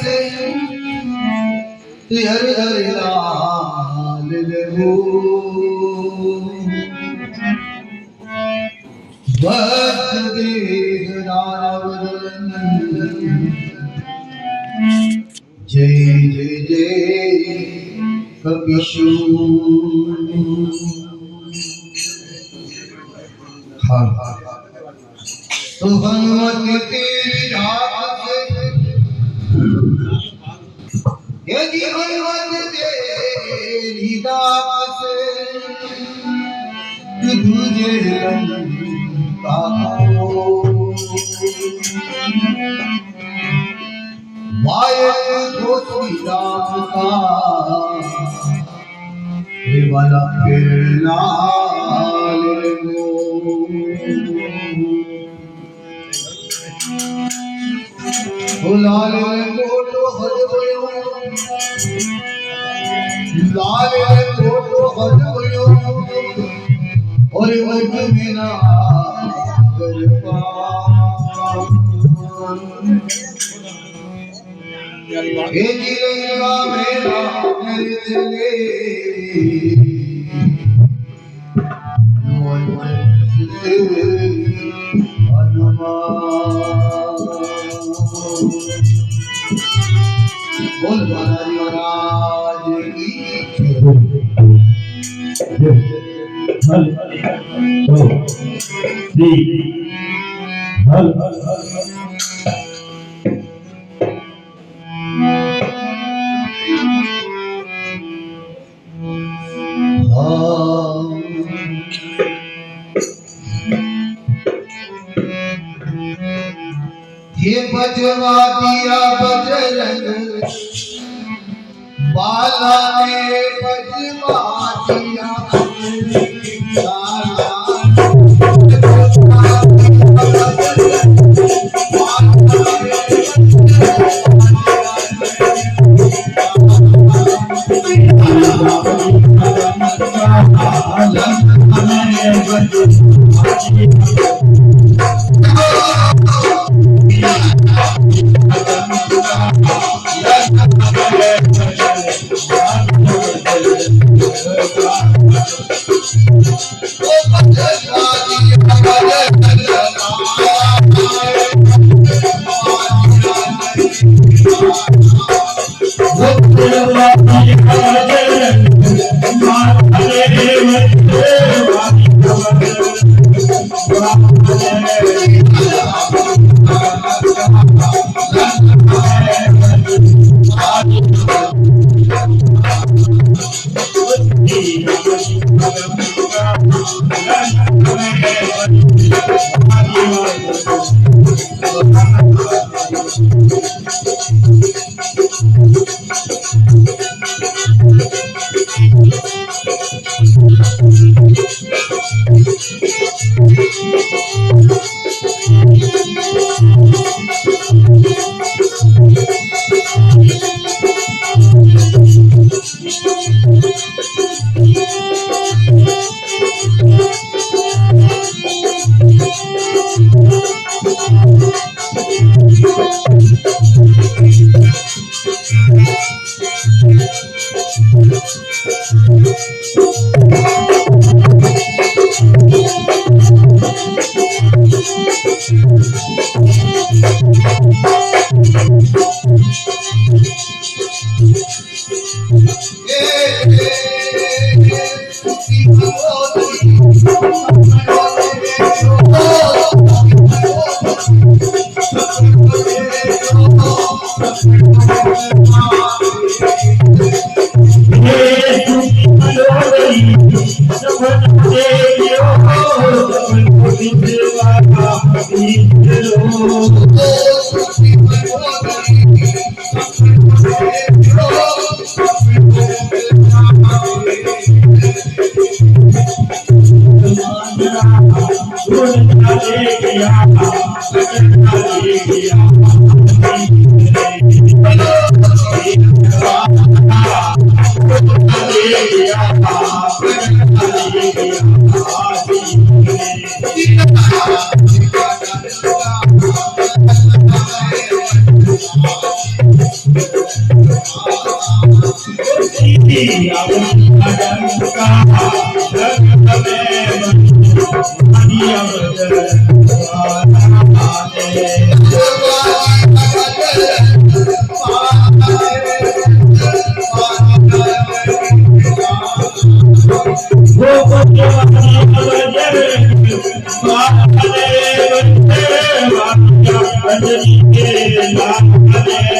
से हरि हरि लाल लगो वज्रदेह रावण जय जय जय कपिशू। हाँ तो हनुमत तेरी रात से यदि हनुमत तेरी रात से तुझे लंका को वायु घोषी राम का वाला फिर लाल गो लाल कोटो हज भयो लाल कोटो हज भयो और मुझ में ना कर हे जिलेगा मेरा कर चले बोल बालाजी महाराज की हल दो तीन हल ये बजवा दिया बजरंग बाला ने बजवा दिया Hare